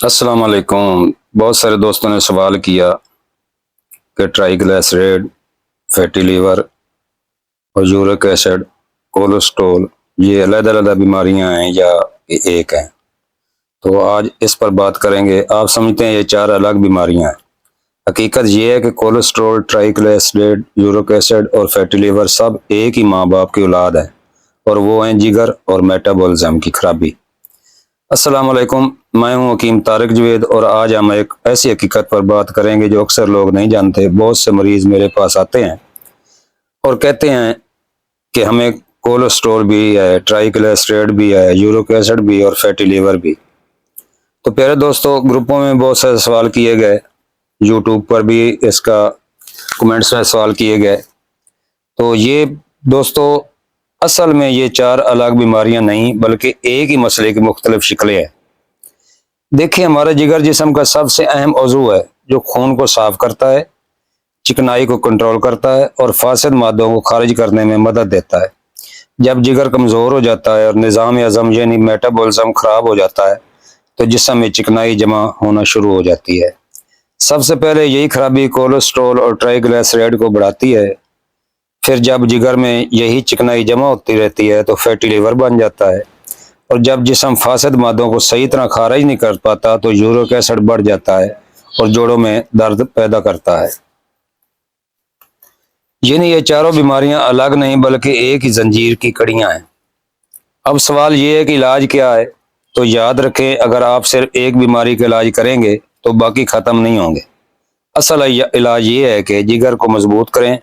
अस्सलाम वालेकुम। बहुत सारे दोस्तों ने सवाल किया कि ट्राइग्लिसराइड, फैटी लीवर और यूरिक एसिड, कोलेस्ट्रोल ये अलग-अलग बीमारियां हैं या ये एक हैं। तो आज इस पर बात करेंगे। आप समझते हैं ये चार अलग बीमारियां हैं। हकीकत ये है कि कोलेस्ट्रोल, ट्राइग्लिसराइड, यूरिक एसिड और फैटी लीवर सब एक ही माँ बाप की औलाद है और वो हैं जिगर और मेटाबॉलिज्म की खराबी। अस्सलाम वालेकुम, मैं हूं हकीम तारिक जवेद और आज हम एक ऐसी हकीकत पर बात करेंगे जो अक्सर लोग नहीं जानते। बहुत से मरीज मेरे पास आते हैं और कहते हैं कि हमें कोलेस्ट्रॉल भी है, ट्राइग्लिसराइड भी है, यूरिक एसिड भी और फैटी लीवर भी। तो प्यारे दोस्तों, ग्रुपों में बहुत सारे सवाल किए गए, यूट्यूब पर भी इसका कमेंट्स में सवाल किए गए। तो ये दोस्तों, असल में ये चार अलग बीमारियां नहीं बल्कि एक ही मसले की मुख्तलिफ शक्लें हैं। देखिए, हमारा जिगर जिस्म का सबसे अहम उज़्व है जो खून को साफ करता है, चिकनाई को कंट्रोल करता है और फासिद मादों को खारिज करने में मदद देता है। जब जिगर कमज़ोर हो जाता है और निज़ाम हज़म यानी मेटाबॉलिज्म खराब हो जाता है तो जिस्म में चिकनाई जमा होना शुरू हो जाती है। सबसे पहले यही खराबी कोलेस्ट्रॉल और ट्राइग्लिसराइड को बढ़ाती है। फिर जब जिगर में यही चिकनाई जमा होती रहती है तो फैटी लीवर बन जाता है और जब जिस्म फासिद मादों को सही तरह खारिज नहीं कर पाता तो यूरिक एसिड बढ़ जाता है और जोड़ों में दर्द पैदा करता है। यानी ये चारों बीमारियां अलग नहीं बल्कि एक ही जंजीर की कड़ियां हैं। अब सवाल ये है कि इलाज क्या है। तो याद रखें, अगर आप सिर्फ एक बीमारी का इलाज करेंगे तो बाकी खत्म नहीं होंगे। असल इलाज ये है कि जिगर को मजबूत करें,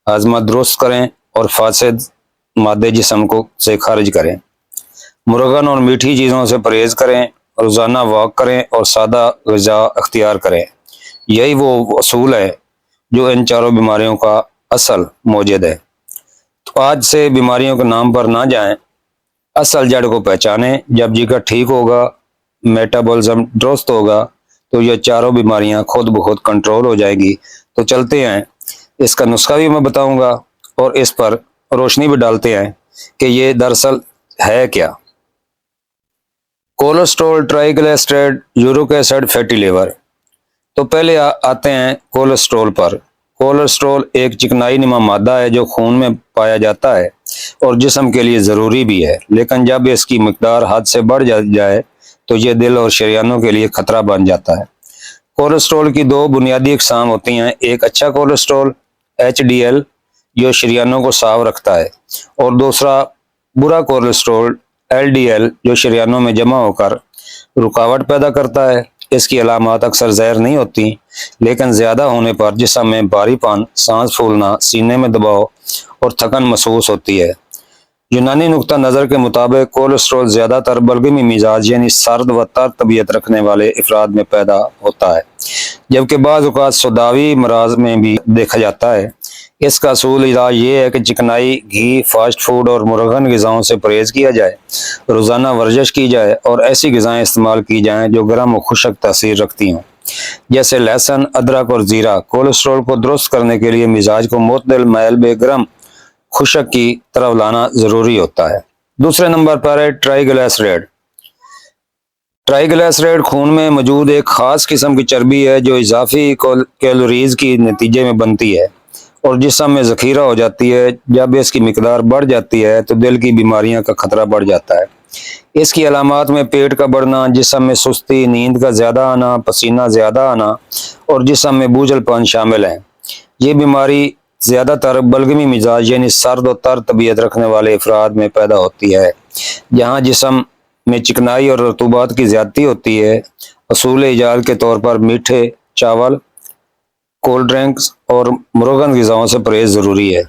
हाजमा दुरुस्त करें और फासिद मादे जिस्म को से खारिज करें। मुर्गन और मीठी चीज़ों से परहेज करें, रोज़ाना वॉक करें और सादा ग़िज़ा अख्तियार करें। यही वो असूल है जो इन चारों बीमारियों का असल मौजूद है। तो आज से बीमारियों के नाम पर ना जाएं, असल जड़ को पहचानें। जब जिगर ठीक होगा, मेटाबॉलिज्म दुरुस्त होगा तो ये चारों बीमारियां खुद ब खुद कंट्रोल हो जाएगी। तो चलते हैं, इसका नुस्खा भी मैं बताऊंगा और इस पर रोशनी भी डालते हैं कि ये दरअसल है क्या। Cholesterol, triglyceride, uric acid, fatty liver. तो पहले आते हैं कोलेस्ट्रॉल पर। कोलेस्ट्रॉल एक चिकनाई नुमा मादा है जो खून में पाया जाता है और जिस्म के लिए ज़रूरी भी है, लेकिन जब इसकी मिकदार हद से बढ़ जाए तो ये दिल और शरीयानों के लिए खतरा बन जाता है। कोलेस्ट्रॉल की दो बुनियादी अक़साम होती हैं। एक अच्छा कोलेस्ट्रॉल HDL जो शरीयानों को साफ रखता है और दूसरा बुरा कोलेस्ट्रॉल LDL जो शरीयानों में जमा होकर रुकावट पैदा करता है। इसकी अलामत अक्सर ज़हर नहीं होती, लेकिन ज़्यादा होने पर जिस्म में भारीपन, सांस फूलना, सीने में दबाव और थकन महसूस होती है। यूनानी नुक्ता नज़र के मुताबिक कोलेस्ट्रॉल ज़्यादातर बलगमी मिजाज यानी सर्द व तर तबीयत रखने वाले अफराद में पैदा होता है, जबकि बाज़ औक़ात सौदावी मराज में भी देखा जाता है। इसका असूल इलाज ये है कि चिकनाई, घी, फास्ट फूड और मुर्गन ग़िज़ाओं से परहेज़ किया जाए, रोज़ाना वर्जिश की जाए और ऐसी ग़िज़ाएँ इस्तेमाल की जाएँ जो गर्म और खुशक तासीर रखती हों, जैसे लहसुन, अदरक और ज़ीरा। कोलेस्ट्रॉल को दुरुस्त करने के लिए मिजाज को मुतदल, मैल, बेगरम, खुशक की तरफ लाना ज़रूरी होता है। दूसरे नंबर पर है ट्राइग्लिसराइड। ट्राइग्लिसराइड खून में मौजूद एक ख़ास किस्म की चर्बी है जो इजाफी कैलोरीज की नतीजे में बनती है और जिस्म में ज़ख़ीरा हो जाती है। जब इसकी मिकदार बढ़ जाती है तो दिल की बीमारियां का खतरा बढ़ जाता है। इसकी अलामात में पेट का बढ़ना, जिस्म में सुस्ती, नींद का ज़्यादा आना, पसीना ज़्यादा आना और जिस्म में बोझलपन शामिल हैं। ये बीमारी ज़्यादातर बलगमी मिजाज यानी सर्द और तर तबीयत रखने वाले अफराद में पैदा होती है, जहाँ जिस्म में चिकनाई और रतूबात की ज़्यादती होती है। असूल इलाज के तौर पर मीठे चावल, कोल्ड ड्रिंक्स और मुर्गन ग़िज़ाओं से परहेज़ ज़रूरी है।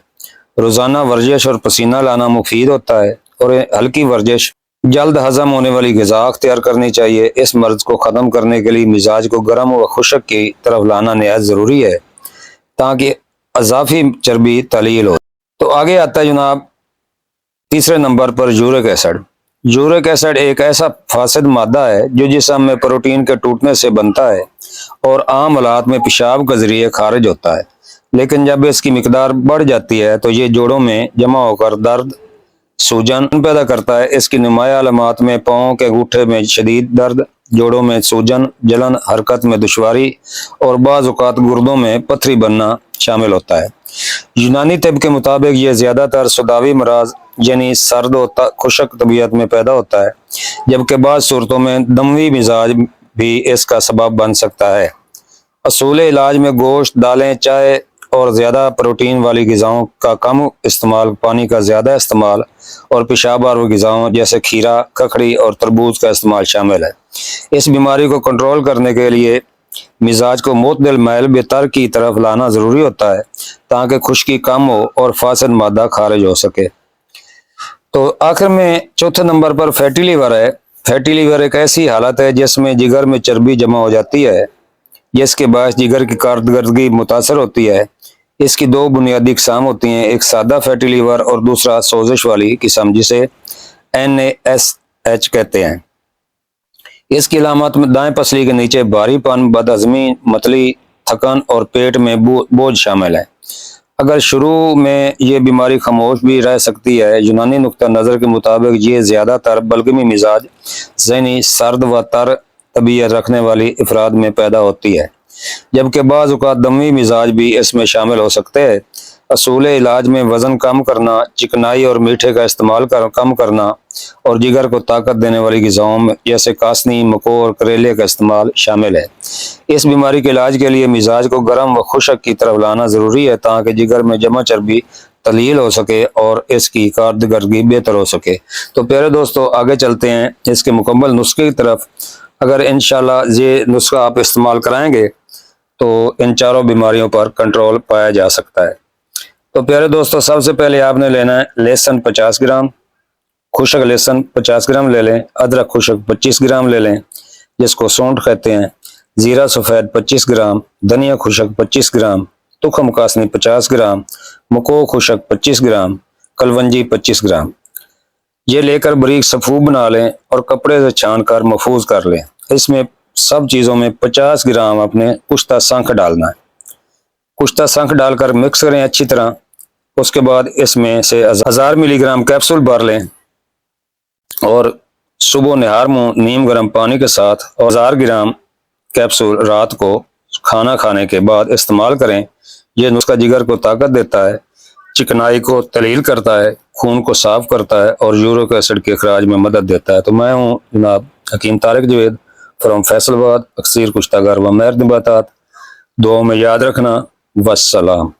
रोज़ाना वर्जिश और पसीना लाना मुफीद होता है और हल्की वर्जिश, जल्द हज़म होने वाली ग़िज़ा अख्तियार करनी चाहिए। इस मर्ज़ को ख़त्म करने के लिए मिजाज को गर्म व खुशक की तरफ लाना नहायत ज़रूरी है ताकि अज़ाफ़ी चर्बी तलील हो। तो आगे आता है जनाब तीसरे नंबर पर यूरिक एसिड। यूरिक एसिड एक ऐसा फासिद मादा है जो जिस्म में प्रोटीन के टूटने से बनता है और आम हालात में पेशाब के ज़रिए खारिज होता है, लेकिन जब इसकी मिकदार बढ़ जाती है तो ये जोड़ों में जमा होकर दर्द, सूजन पैदा करता है। इसकी नुमाया अलामात में पाँव के अंगूठे में शदीद दर्द, जोड़ों में सूजन, जलन, हरकत में दुश्वारी और बाज़ औक़ात गुर्दों में पथरी बनना शामिल होता है। यूनानी तिब के मुताबिक ये ज़्यादातर सदावी मराज यानी सर्द और खुशक तबीयत में पैदा होता है, जबकि बाज़ सूरतों में दमवी मिजाज भी इसका सबब बन सकता है। असूल इलाज में गोश्त, दालें, चाय और ज़्यादा प्रोटीन वाली ग़िज़ाओं का कम इस्तेमाल, पानी का ज़्यादा इस्तेमाल और पेशाब आवर ग़िज़ाओं जैसे खीरा, ककड़ी और तरबूज का इस्तेमाल शामिल है। इस बीमारी को कंट्रोल करने के लिए मिजाज को मुतदल मैल बेहतर की तरफ लाना ज़रूरी होता है ताकि खुश्की कम हो और फासिद मादा खारिज हो सके। तो आखिर में चौथे नंबर पर फैटी लीवर है। फैटी लीवर एक ऐसी हालत है जिसमें जिगर में चर्बी जमा हो जाती है, जिसके बायस जिगर की कारकर्दगी मुतासर होती है। इसकी दो बुनियादी किस्म होती हैं, एक सादा फैटी लीवर और दूसरा सोजिश वाली किस्म जिसे NASH कहते हैं। इसकी अलामत में दाएं पसली के नीचे भारीपन, बदहजमी, मतली, थकन और पेट में बोझ शामिल है। अगर शुरू में ये बीमारी खामोश भी रह सकती है, यूनानी नुक्ता नज़र के मुताबिक ये ज़्यादातर बलगमी मिजाज, ज़हनी, सर्द व तर तबीयत रखने वाली अफराद में पैदा होती है, जबकि बाज़ औक़ात दमी मिजाज भी इसमें शामिल हो सकते हैं। असूल इलाज में वज़न कम करना, चिकनाई और मीठे का इस्तेमाल कम करना और जिगर को ताकत देने वाली ग़िज़ाओं में जैसे कासनी, मको और करेले का इस्तेमाल शामिल है। इस बीमारी के इलाज के लिए मिजाज को गर्म व खुशक की तरफ लाना ज़रूरी है ताकि जिगर में जमा चर्बी तलील हो सके और इसकी कारकर्दगी बेहतर हो सके। तो प्यारे दोस्तों, आगे चलते हैं इसके मुकम्मल नुस्खे की तरफ। अगर इंशाल्लाह ये नुस्खा आप इस्तेमाल कराएंगे तो इन चारों बीमारियों पर कंट्रोल पाया जा सकता है। तो प्यारे दोस्तों, सबसे पहले आपने लेना है लहसुन 50 ग्राम, खुशक लहसुन 50 ग्राम ले लें, अदरक खुशक 25 ग्राम ले लें जिसको सौंठ कहते हैं, जीरा सफ़ेद 25 ग्राम, धनिया खुशक 25 ग्राम, तुखम कासनी 50 ग्राम, मको खुशक 25 ग्राम, कलवंजी 25 ग्राम। ये लेकर बारीक सफ़ू बना लें और कपड़े से छान कर महफूज कर लें। इसमें सब चीज़ों में 50 ग्राम अपने कुश्ता शंख डालना है। कुश्ता शंख डालकर मिक्स करें अच्छी तरह। उसके बाद इसमें से 1000 मिलीग्राम कैप्सूल भर लें और सुबह निहार मुंह नीम गर्म पानी के साथ और 1000 ग्राम कैप्सूल रात को खाना खाने के बाद इस्तेमाल करें। यह नुस्खा जिगर को ताकत देता है, चिकनाई को तलील करता है, खून को साफ करता है और यूरिक एसिड के अखराज में मदद देता है। तो मैं हूँ जनाब हकीम तारिक जवेद फ्रॉम फैसलाबाद, अक्सीर कुश्तागर व महर नबातात। दुआओं में याद रखना। वस्सलाम।